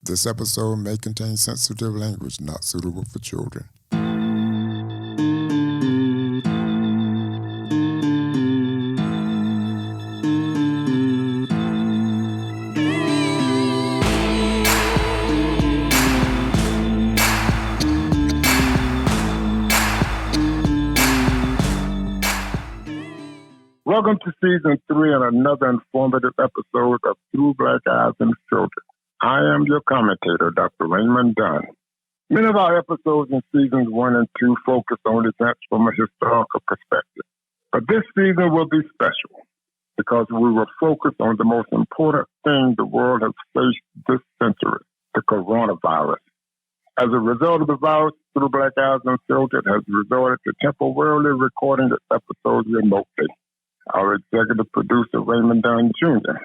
This episode may contain sensitive language not suitable for children. Welcome to Season 3 and another informative episode of Through Black Eyes Unfiltered. I am your commentator, Dr. Raymond Dunn. Many of our episodes in Seasons 1 and 2 focus on events from a historical perspective. But this season will be special because we will focus on the most important thing the world has faced this century, the coronavirus. As a result of the virus, Through Black Eyes Unfiltered has resorted to temporarily recording its episodes remotely. Our executive producer, Raymond Dunn, Jr.,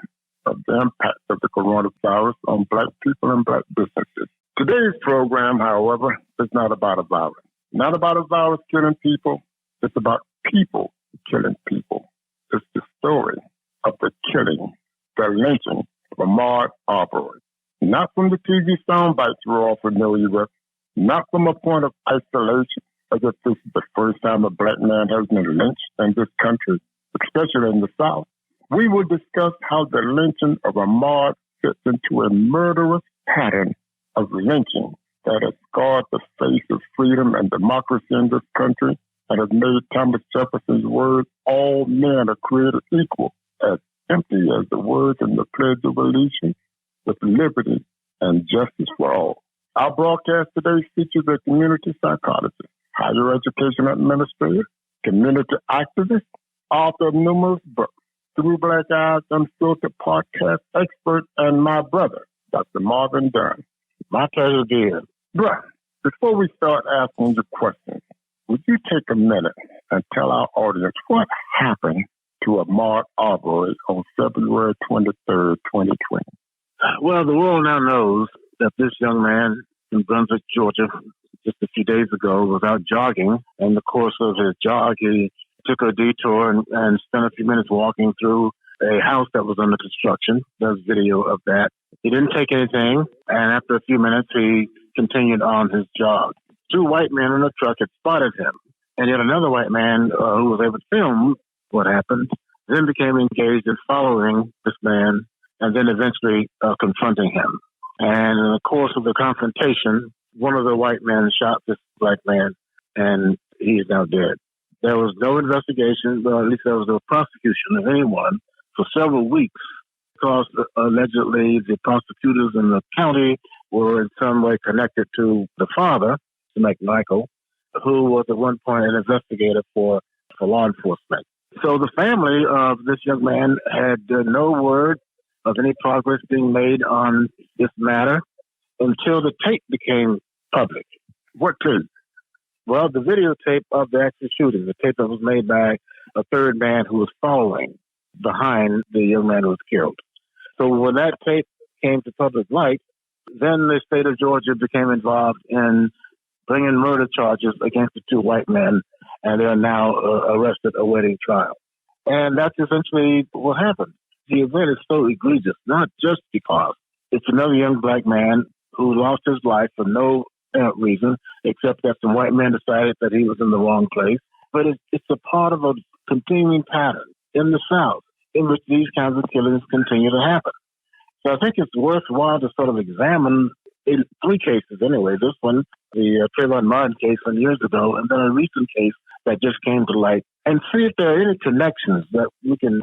of the impact of the coronavirus on Black people and Black businesses. Today's program, however, is not about a virus. Not about a virus killing people. It's about people killing people. It's the story of the killing, the lynching of Ahmaud Arbery. Not from the TV soundbites we're all familiar with. Not from a point of isolation, as if this is the first time a Black man has been lynched in this country, especially in the South. We will discuss how the lynching of Ahmaud fits into a murderous pattern of lynching that has scarred the face of freedom and democracy in this country and has made Thomas Jefferson's words, all men are created equal, as empty as the words in the Pledge of Allegiance, with liberty and justice for all. Our broadcast today features a community psychologist, higher education administrator, community activist, author of numerous books, Through Black Eyes Unfiltered podcast expert, and my brother, Dr. Marvin Dunn. My pleasure, dear. Bruh, before we start asking you questions, would you take a minute and tell our audience what happened to Ahmaud Arbery on February 23rd, 2020? Well, the world now knows that this young man in Brunswick, Georgia, just a few days ago, was out jogging. In the course of his jog, he took a detour and spent a few minutes walking through a house that was under construction. There's video of that. He didn't take anything, and after a few minutes, he continued on his jog. Two white men in a truck had spotted him, and yet another white man who was able to film what happened then became engaged in following this man and then eventually confronting him. And in the course of the confrontation, one of the white men shot this black man, and he is now dead. There was no investigation, or at least there was no prosecution of anyone for several weeks because allegedly the prosecutors in the county were in some way connected to the father, Michael, who was at one point an investigator for law enforcement. So the family of this young man had no word of any progress being made on this matter until the tape became public. What tape? Well, the videotape of the actual shooting, the tape that was made by a third man who was following behind the young man who was killed. So when that tape came to public light, then the state of Georgia became involved in bringing murder charges against the two white men, and they are now arrested awaiting trial. And that's essentially what happened. The event is so egregious, not just because it's another young black man who lost his life for no reason, except that some white men decided that he was in the wrong place. But it's a part of a continuing pattern in the South in which these kinds of killings continue to happen. So I think it's worthwhile to sort of examine, in three cases anyway, this one, the Trayvon Martin case from years ago, and then a recent case that just came to light, and see if there are any connections that we can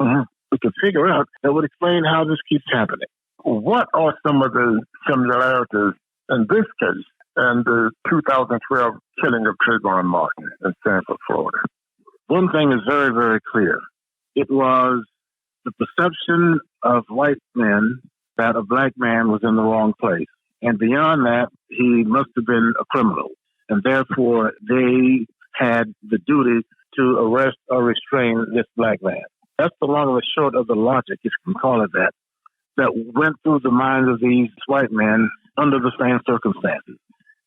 figure out that would explain how this keeps happening. What are some of the similarities in this case and the 2012 killing of Trayvon Martin in Sanford, Florida? One thing is very, very clear. It was the perception of white men that a black man was in the wrong place. And beyond that, he must have been a criminal. And therefore, they had the duty to arrest or restrain this black man. That's the long and the short of the logic, if you can call it that went through the minds of these white men under the same circumstances,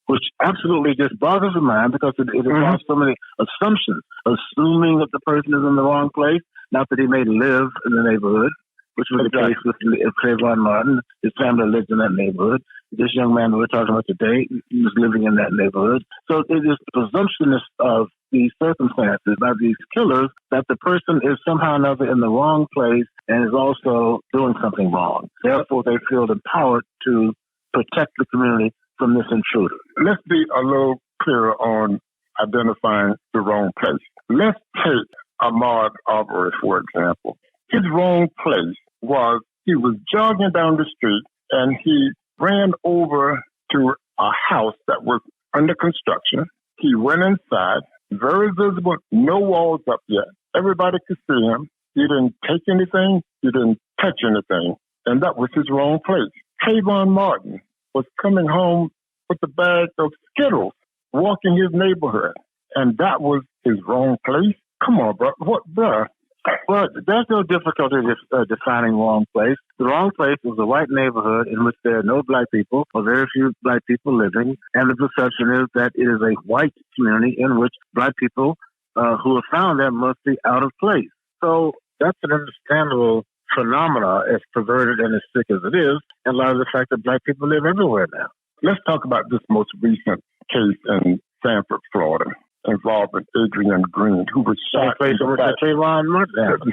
which absolutely just boggles the mind because it involves so many assumptions, assuming that the person is in the wrong place, not that he may live in the neighborhood, which was the case with Trayvon Martin. His family lived in that neighborhood. This young man that we're talking about today, he was living in that neighborhood. So it is the presumptuousness of these circumstances by these killers that the person is somehow or another in the wrong place and is also doing something wrong. Therefore, they feel empowered to protect the community from this intruder. Let's be a little clearer on identifying the wrong place. Let's take Ahmaud Arbery, for example. His wrong place was he was jogging down the street and he ran over to a house that was under construction. He went inside, very visible, no walls up yet. Everybody could see him. He didn't take anything. He didn't touch anything. And that was his wrong place. Trayvon Martin was coming home with a bag of Skittles, walking his neighborhood. And that was his wrong place? Come on, bro. What, bro? Well, there's no difficulty defining wrong place. The wrong place is a white neighborhood in which there are no black people or very few black people living, and the perception is that it is a white community in which black people who are found there must be out of place. So that's an understandable phenomena, as perverted and as sick as it is, in light of the fact that black people live everywhere now. Let's talk about this most recent case in Sanford, Florida, involving Adrian Green, who was shot in the back. Trayvon Martin.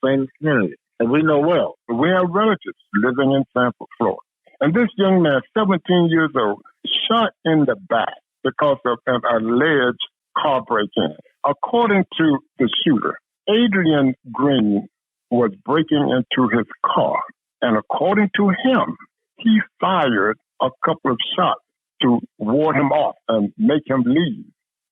Same community. And we know well. We have relatives living in Sanford, Florida. And this young man, 17 years old, shot in the back because of an alleged car break-in. According to the shooter, Adrian Green was breaking into his car. And according to him, he fired a couple of shots to ward him off and make him leave.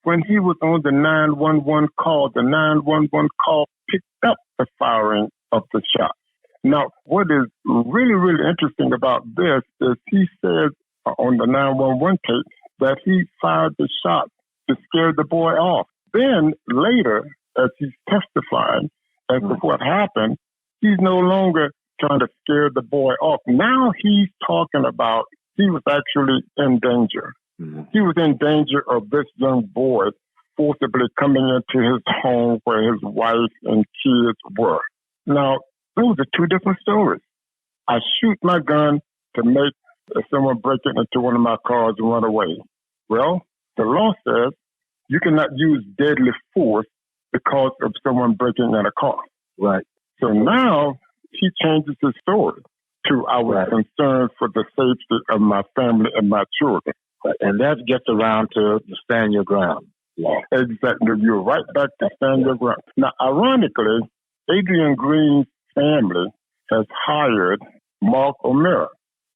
When he was on the 911 call, the 911 call picked up the firing of the shots. Now, what is really, really interesting about this is he says on the 911 tape that he fired the shot to scare the boy off. Then later, as he's testifying as to what happened, he's no longer trying to scare the boy off. Now he's talking about he was actually in danger. He was in danger of this young boy forcibly coming into his home where his wife and kids were. Now, those are two different stories. I shoot my gun to make someone break it into one of my cars and run away. Well, the law says you cannot use deadly force because of someone breaking in a car. Right. So now he changes his story to I was concerned for the safety of my family and my children. And that gets around to stand your ground. Yeah. Exactly. You're right back to stand your ground. Now, ironically, Adrian Green's family has hired Mark O'Mara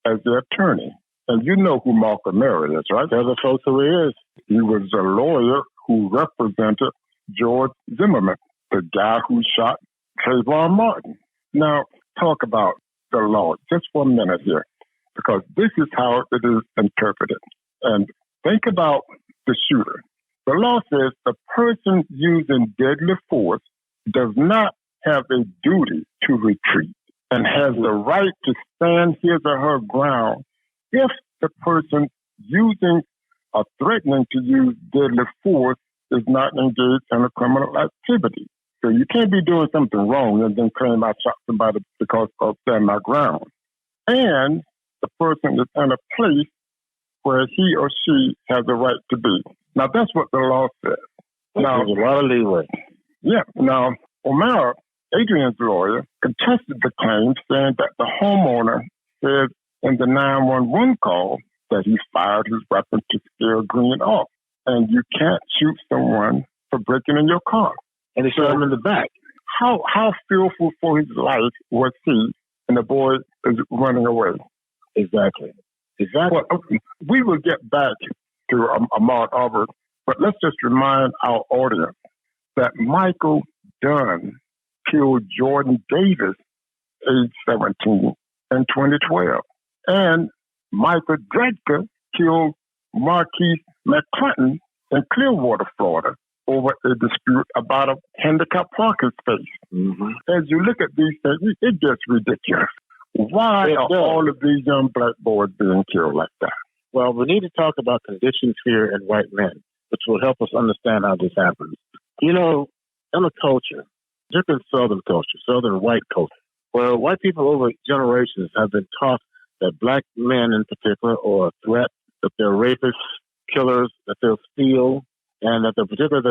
as their attorney. And you know who Mark O'Mara is, right? They're the folks who he is. He was a lawyer who represented George Zimmerman, the guy who shot Trayvon Martin. Now, talk about the law just for a minute here, because this is how it is interpreted. And think about the shooter. The law says the person using deadly force does not have a duty to retreat and has the right to stand his or her ground if the person using or threatening to use deadly force is not engaged in a criminal activity. So you can't be doing something wrong and then claim I shot somebody because of standing my ground. And the person is in a place where he or she has a right to be. Now, that's what the law says. Now, there's a lot of leeway. Yeah. Now, O'Mara, Adrian's lawyer, contested the claim, saying that the homeowner said in the 911 call that he fired his weapon to scare Green off. And you can't shoot someone for breaking in your car. And he shot him in the back. How fearful for his life was he, and the boy is running away? Exactly. Well, we will get back to Ahmaud Arbery, but let's just remind our audience that Michael Dunn killed Jordan Davis, age 17, in 2012. And Michael Dredger killed Marquise McClinton in Clearwater, Florida, over a dispute about a handicapped parking space. Mm-hmm. As you look at these things, it gets ridiculous. Why are all of these young black boys being killed like that? Well, we need to talk about conditioned fear in white men, which will help us understand how this happens. You know, in a culture, different Southern culture, Southern white culture, where white people over generations have been taught that black men in particular are a threat, that they're rapists, killers, that they'll steal, and that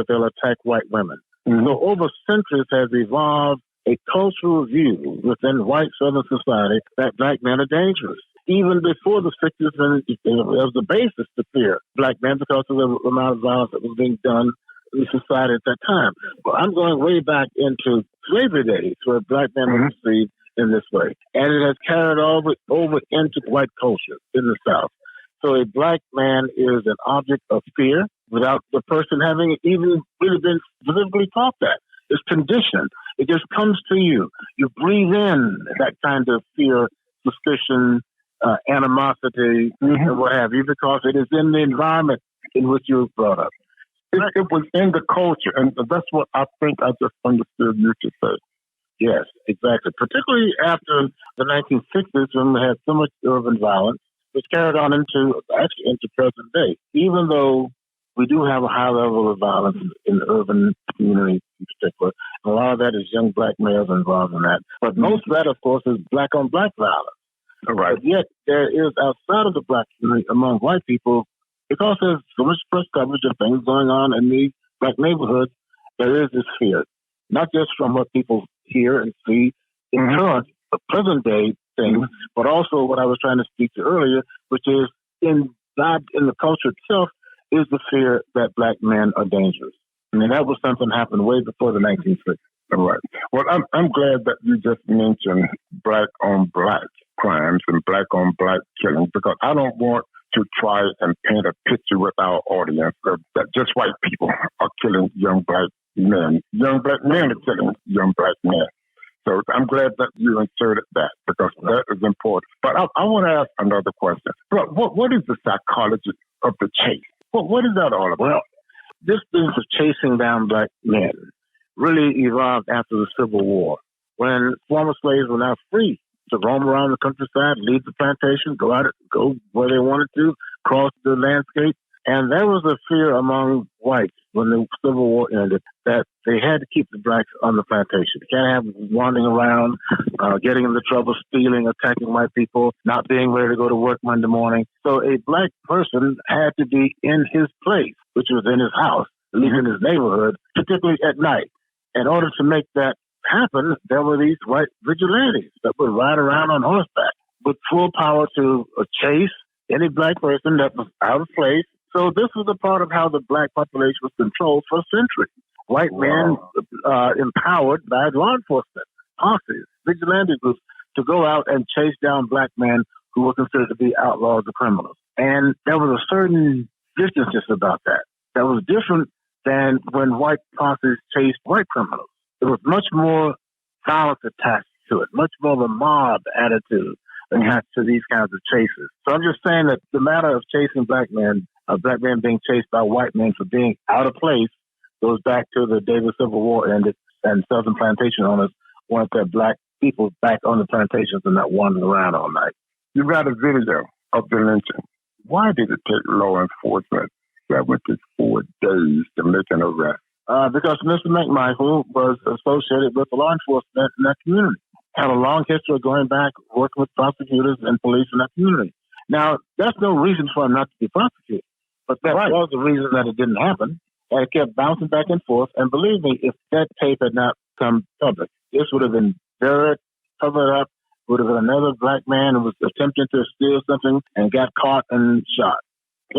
they'll attack white women. Mm-hmm. So over centuries has evolved a cultural view within white Southern society that black men are dangerous. Even before the 60s, it was the basis to fear black men because of the amount of violence that was being done in society at that time. But I'm going way back into slavery days where black men were perceived in this way. And it has carried over into white culture in the South. So a black man is an object of fear without the person having even really been specifically taught that. It's conditioned. It just comes to you. You breathe in that kind of fear, suspicion, animosity, and what have you, because it is in the environment in which you were brought up. It was in the culture, and that's what I think I just understood you to say. Yes, exactly. Particularly after the 1960s, when we had so much urban violence, which carried on into present day. Even though we do have a high level of violence in the urban community in particular, and a lot of that is young black males involved in that. But most of that, of course, is black-on-black violence. All right. But yet there is outside of the black community among white people, because there's so much press coverage of things going on in these black neighborhoods, there is this fear, not just from what people hear and see in current, present day things, but also what I was trying to speak to earlier, which is in the culture itself, is the fear that black men are dangerous. I mean, that was something that happened way before the 1960s. All right. Well, I'm glad that you just mentioned black-on-black crimes and black-on-black killings, because I don't want to try and paint a picture with our audience that just white people are killing young black men. Young black men are killing young black men. So I'm glad that you inserted that, because that is important. But I want to ask another question. But what is the psychology of the chase? What is that all about? Well, this business of chasing down black men really evolved after the Civil War, when former slaves were now free to roam around the countryside, leave the plantation, go where they wanted to, cross the landscape. And there was a fear among whites when the Civil War ended that they had to keep the blacks on the plantation. You can't have them wandering around, getting into trouble, stealing, attacking white people, not being ready to go to work Monday morning. So a black person had to be in his place, which was in his house, at least in his neighborhood, particularly at night. In order to make that happen, there were these white vigilantes that would ride around on horseback with full power to chase any black person that was out of place. So this was a part of how the black population was controlled for centuries. White men empowered by law enforcement, posses, vigilante groups to go out and chase down black men who were considered to be outlaws or criminals. And there was a certain viciousness about that was different than when white posses chased white criminals. There was much more violence attached to it, much more of a mob attitude attached to these kinds of chases. So I'm just saying that the matter of chasing black men being chased by white men for being out of place goes back to the day the Civil War ended, and Southern plantation owners wanted their black people back on the plantations and not wandering around all night. You got a video of the lynching. Why did it take law enforcement 74 days to make an arrest? Because Mr. McMichael was associated with the law enforcement in that community. Had a long history of going back, working with prosecutors and police in that community. Now, that's no reason for him not to be prosecuted. But that was the reason that it didn't happen. And it kept bouncing back and forth. And believe me, if that tape had not come public, this would have been buried, covered up, would have been another black man who was attempting to steal something and got caught and shot.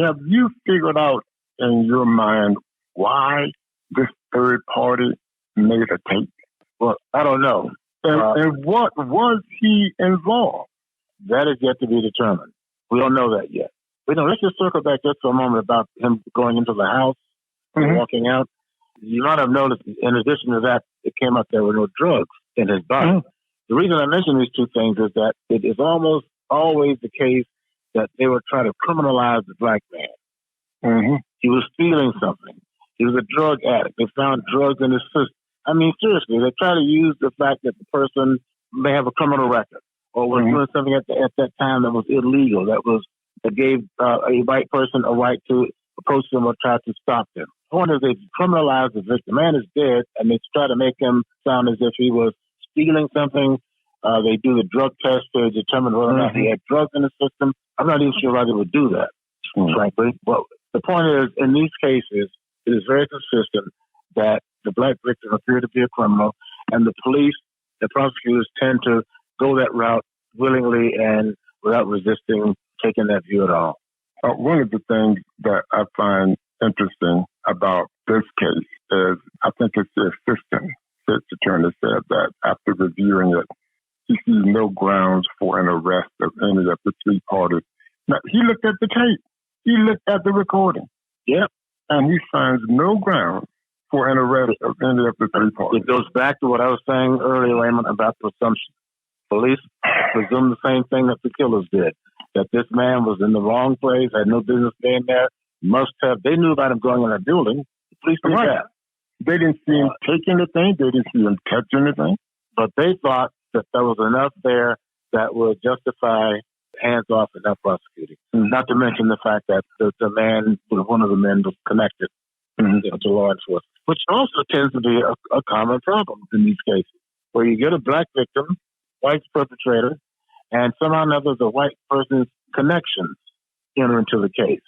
Have you figured out in your mind why this third party made a tape? Well, I don't know. And what was he involved? That is yet to be determined. We don't know that yet. Let's just circle back just for a moment about him going into the house and walking out. You might have noticed, in addition to that, it came out there were no drugs in his body. The reason I mention these two things is that it is almost always the case that they were trying to criminalize the black man. He was stealing something. He was a drug addict. They found drugs in his system. I mean, seriously, they try to use the fact that the person may have a criminal record or was doing something at that time that was illegal, that gave a white person a right to approach them or try to stop them. The point is they criminalize the victim. The man is dead, and they try to make him sound as if he was stealing something, They do the drug test to determine whether or not he had drugs in the system. I'm not even sure why they would do that, frankly. But the point is, in these cases, it is very consistent that the black victim appeared to be a criminal, and the police, the prosecutors tend to go that route willingly and without resisting taking that view at all. One of the things that I find interesting about this case is I think it's the assistant state's attorney said that after reviewing it, he sees no grounds for an arrest of any of the three parties. Now, he looked at the tape. He looked at the recording. Yep. And he finds no grounds for an arrest of any of the three parties. It goes back to what I was saying earlier, Raymond, about presumption. Police presume the same thing that the killers did, that this man was in the wrong place, had no business being there, they knew about him going in a building. The police did that. They didn't see him take anything. They didn't see him touch anything. But they thought that there was enough there that would justify hands off and not prosecuting. Not to mention the fact that one of the men was connected to law enforcement, which also tends to be a common problem in these cases, where you get a black victim, white perpetrator, and somehow or another the white person's connections enter into the case.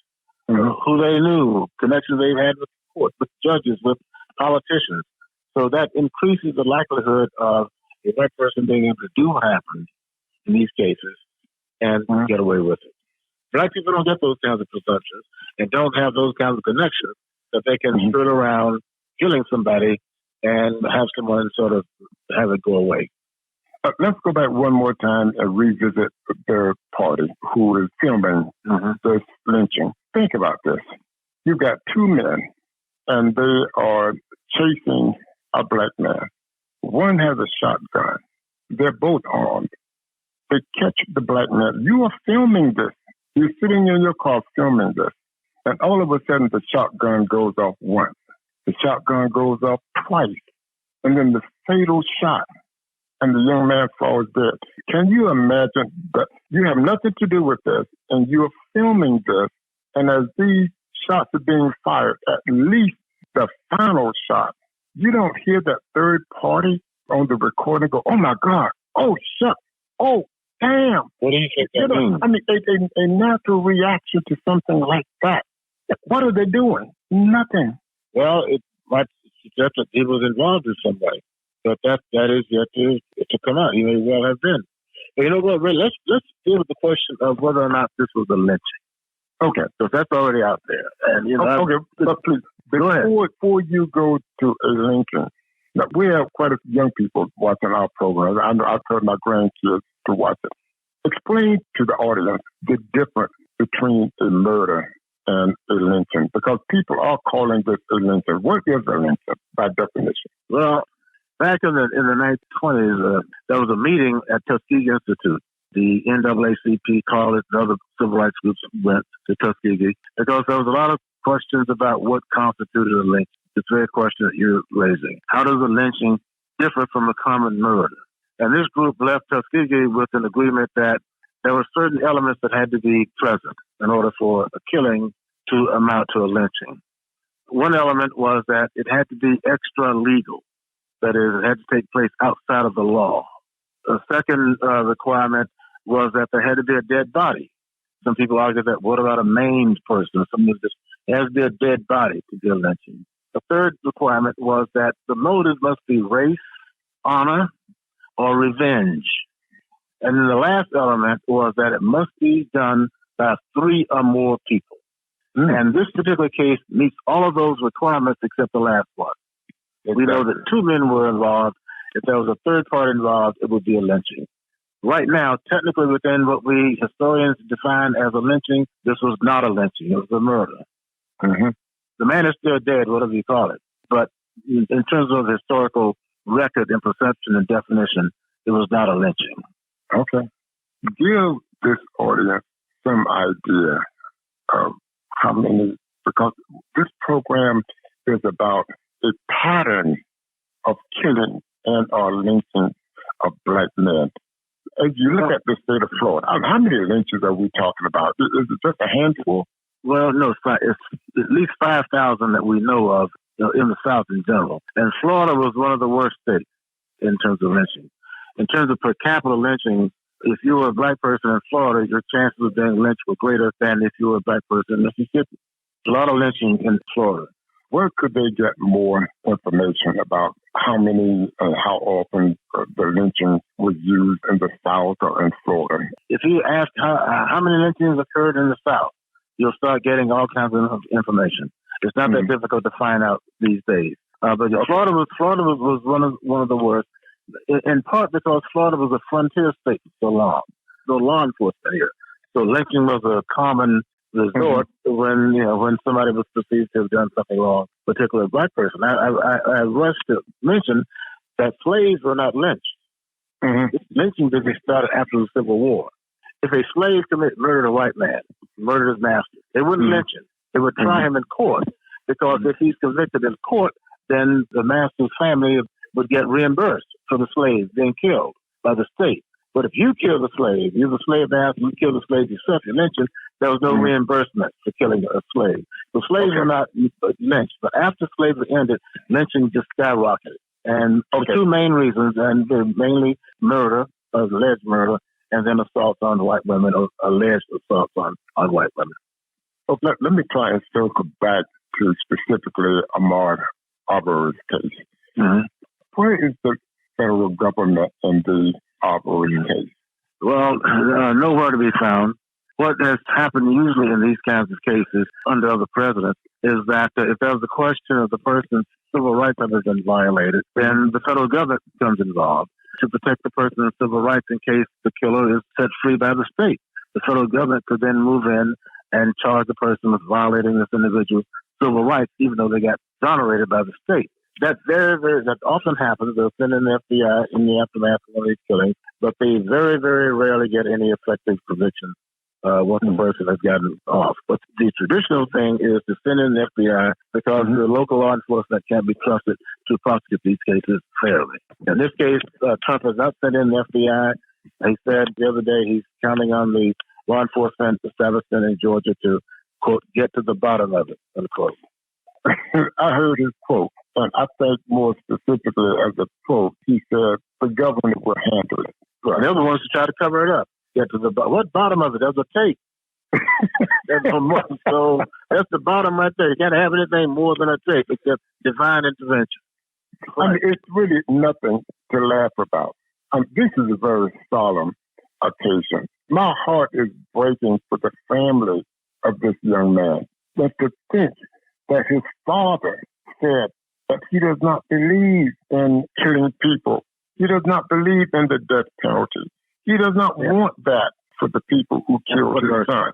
Who they knew, connections they've had with the court, with judges, with politicians. So that increases the likelihood of a white person being able to do what happened in these cases and get away with it. Black people don't get those kinds of presumptions and don't have those kinds of connections that they can spread around killing somebody and have someone sort of have it go away. Let's go back one more time and revisit the party who is filming this lynching. Think about this. You've got two men, and they are chasing a black man. One has a shotgun. They're both armed. They catch the black man. You are filming this. You're sitting in your car filming this. And all of a sudden, the shotgun goes off once. The shotgun goes off twice. And then the fatal shot. And the young man falls dead. Can you imagine that you have nothing to do with this, and you're filming this, and as these shots are being fired, at least the final shot, you don't hear that third party on the recording go, oh my God, oh shit, oh damn. What do you think that means? I mean, a natural reaction to something like that. What are they doing? Nothing. Well, it might suggest that he was involved in some way. But that is yet to come out. He may well have been. But you know what, Ray, let's deal with the question of whether or not this was a lynching. Okay. So that's already out there. And okay, but please, before you go to a lynching, now, we have quite a few young people watching our program. I've heard my grandkids to watch it. Explain to the audience the difference between a murder and a lynching, because people are calling this a lynching. What is a lynching by definition? Well, back in the 1920s, there was a meeting at Tuskegee Institute. The NAACP called it, and other civil rights groups went to Tuskegee, because there was a lot of questions about what constituted a lynching. This very question that you're raising. How does a lynching differ from a common murder? And this group left Tuskegee with an agreement that there were certain elements that had to be present in order for a killing to amount to a lynching. One element was that it had to be extra legal. That is, it had to take place outside of the law. The second requirement was that there had to be a dead body. Some people argue that what about a maimed person? It has to be a dead body to be a lynching. The third requirement was that the motive must be race, honor, or revenge. And then the last element was that it must be done by 3 or more people. And this particular case meets all of those requirements except the last one. We know that 2 men were involved. If there was a third party involved, it would be a lynching. Right now, technically within what we historians define as a lynching, this was not a lynching. It was a murder. The man is still dead, whatever you call it. But in terms of historical record and perception and definition, it was not a lynching. Okay. Give this audience some idea of how many, because this program is about a pattern of killing and or lynching of black men. As you look at the state of Florida, how many lynchings are we talking about? Is it just a handful? Well, no, it's at least 5,000 that we know of in the South in general. And Florida was one of the worst states in terms of lynching. In terms of per capita lynching, if you were a black person in Florida, your chances of being lynched were greater than if you were a black person in Mississippi. A lot of lynching in Florida. Where could they get more information about how many and how often the lynching was used in the South or in Florida? If you ask how many lynchings occurred in the South, you'll start getting all kinds of information. It's not that difficult to find out these days. But Florida was one of the worst, in part because Florida was a frontier state for so long. No law enforcement here, so lynching was a common resort when somebody was perceived to have done something wrong, particularly a black person. I rushed to mention that slaves were not lynched. Lynching didn't start after the Civil War. If a slave murdered a white man, murdered his master, they wouldn't lynch him. They would try him in court, because if he's convicted in court, then the master's family would get reimbursed for the slave being killed by the state. But if you kill the slave, you're the slave master, you kill the slave yourself, you're lynching, there was no reimbursement for killing a slave. The slaves were not lynched, but after slavery ended, lynching just skyrocketed. And for two main reasons, and they're mainly murder, alleged murder, and then assaults on white women, or alleged assaults on white women. So let me try and circle back to specifically Ahmaud Arbery's case. Where is the federal government in the Arbery case? Well, nowhere to be found. What has happened usually in these kinds of cases under other presidents is that if there's a question of the person's civil rights having been violated, then the federal government becomes involved to protect the person's civil rights in case the killer is set free by the state. The federal government could then move in and charge the person with violating this individual's civil rights, even though they got exonerated by the state. That that often happens. They'll send in the FBI in the aftermath of one of these killings, but they very, very rarely get any effective conviction once the person has gotten off. But the traditional thing is to send in the FBI, because the local law enforcement can't be trusted to prosecute these cases fairly. In this case, Trump has not sent in the FBI. He said the other day he's counting on the law enforcement establishment in Georgia to, quote, get to the bottom of it, unquote. I heard his quote, and I think more specifically as a quote, he said, the government will handle it. Right. They're the ones who try to cover it up. Get to the bottom. What bottom of it? There's a tape. So that's the bottom right there. You can't have anything more than a tape except divine intervention. Right. I mean, it's really nothing to laugh about. This is a very solemn occasion. My heart is breaking for the family of this young man. But to think that his father said that he does not believe in killing people. He does not believe in the death penalty. He does not want that for the people who killed his son.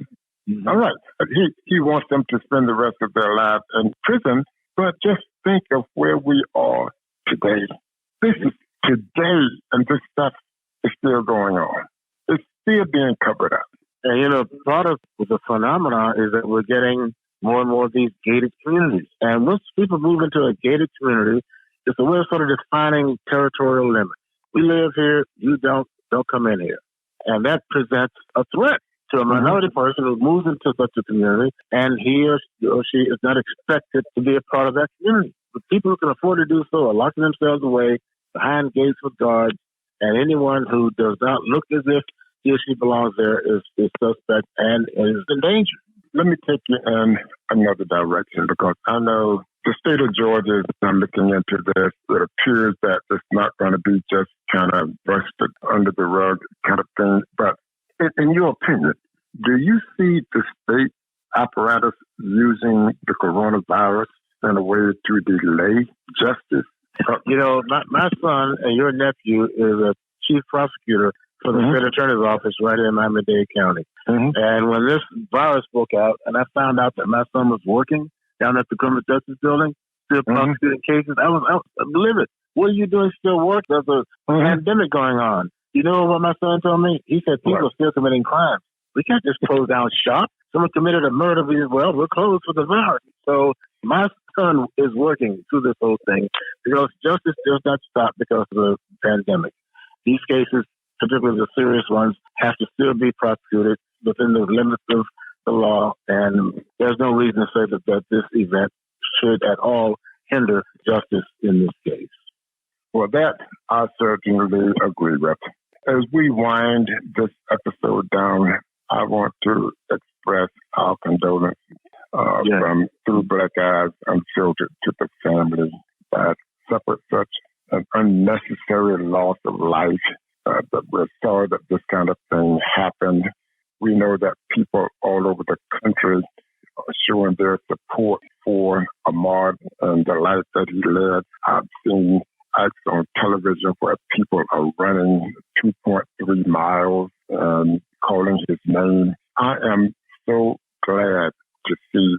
All right. He wants them to spend the rest of their lives in prison, but just think of where we are today. This is today, and this stuff is still going on. It's still being covered up. And, part of the phenomenon is that we're getting more and more of these gated communities. And once people move into a gated community, it's a way of sort of defining territorial limits. We live here, you don't come in here. And that presents a threat to a minority person who moves into such a community, and he or she is not expected to be a part of that community. But people who can afford to do so are locking themselves away behind gates with guards, and anyone who does not look as if he or she belongs there is suspect and is in danger. Let me take you in another direction, because I know the state of Georgia is looking into this. It appears that it's not going to be just kind of brushed under the rug kind of thing. But in your opinion, do you see the state apparatus using the coronavirus in a way to delay justice? My son and your nephew is a chief prosecutor for the state attorney's office right in Miami-Dade County. And when this virus broke out, and I found out that my son was working down at the criminal justice building, still prosecuting cases, I was livid. What are you doing still work? There's a pandemic going on. You know what my son told me? He said people are still committing crimes. We can't just close down shop. Someone committed a murder. We're closed for the virus. So my son is working through this whole thing because justice does not stop because of the pandemic. These cases, particularly the serious ones, have to still be prosecuted within the limits of the law, and there's no reason to say that this event should at all hinder justice in this case. Well, that I certainly agree with. As we wind this episode down, I want to express our condolences from Through Black Eyes Unfiltered to the family that suffered such an unnecessary loss of life. But we're sorry that this kind of thing happened. We know that people all over the country are showing their support for Ahmaud and the life that he led. I've seen acts on television where people are running 2.3 miles and calling his name. I am so glad to see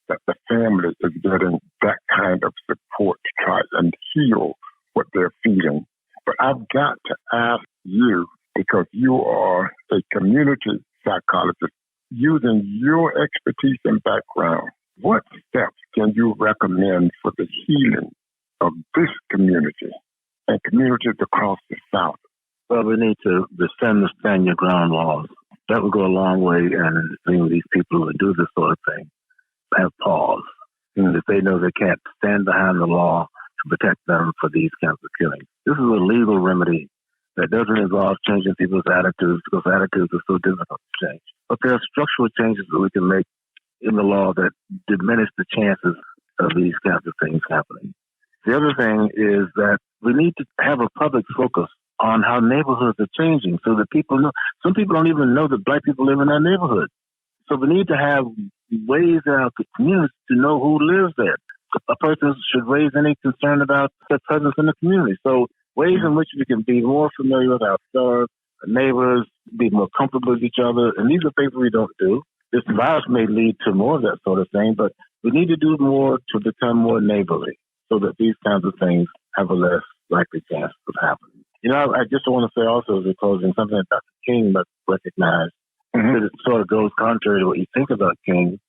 that the family is getting that kind of support to try and heal what they're feeling. But I've got to ask you, because you are a community psychologist, using your expertise and background, what steps can you recommend for the healing of this community and communities across the South? Well, we need to rescind the stand your ground laws. That would go a long way in bringing these people who do this sort of thing have pause. And if they know they can't stand behind the law to protect them for these kinds of killings. This is a legal remedy that doesn't involve changing people's attitudes, because attitudes are so difficult to change. But there are structural changes that we can make in the law that diminish the chances of these kinds of things happening. The other thing is that we need to have a public focus on how neighborhoods are changing so that people know. Some people don't even know that Black people live in that neighborhood. So we need to have ways in our communities to know who lives there. A person should raise any concern about their presence in the community. So ways in which we can be more familiar with our neighbors, be more comfortable with each other. And these are things we don't do. This virus may lead to more of that sort of thing, but we need to do more to become more neighborly so that these kinds of things have a less likely chance of happening. You know, I just want to say also as a closing, something that Dr. King must recognize, that it sort of goes contrary to what you think about King.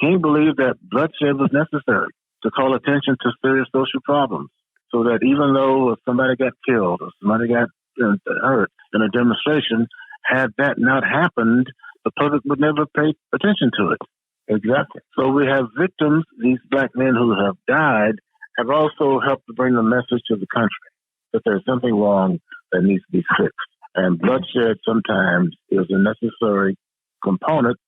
King believed that bloodshed was necessary to call attention to serious social problems, so that even though somebody got killed or somebody got hurt in a demonstration, had that not happened, the public would never pay attention to it. Exactly. So we have victims, these Black men who have died, have also helped to bring the message to the country that there's something wrong that needs to be fixed. And bloodshed sometimes is a necessary component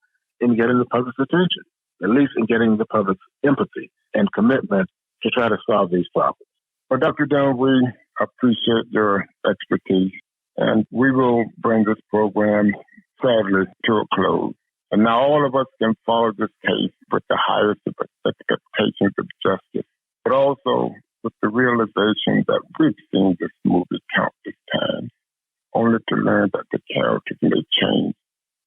in getting the public's attention, at least in getting the public's empathy and commitment to try to solve these problems. Well, Dr. Dunn, we appreciate your expertise, and we will bring this program, sadly, to a close. And now all of us can follow this case with the highest of expectations of justice, but also with the realization that we've seen this movie countless times, only to learn that the characters may change,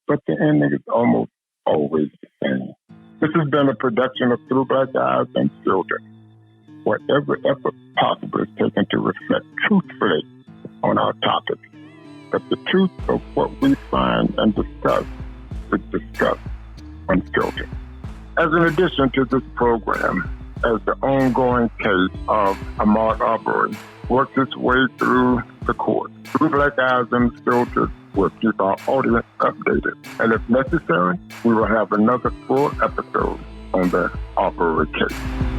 but the ending is almost always the same. This has been a production of Through Black Eyes Unfiltered, where every effort possible is taken to reflect truthfully on our topic. But the truth of what we find and discuss is discussed unfiltered. As an addition to this program, as the ongoing case of Ahmaud Arbery works its way through the court, Through Black Eyes Unfiltered will keep our audience updated. And if necessary, we will have another full episode on the Arbery case.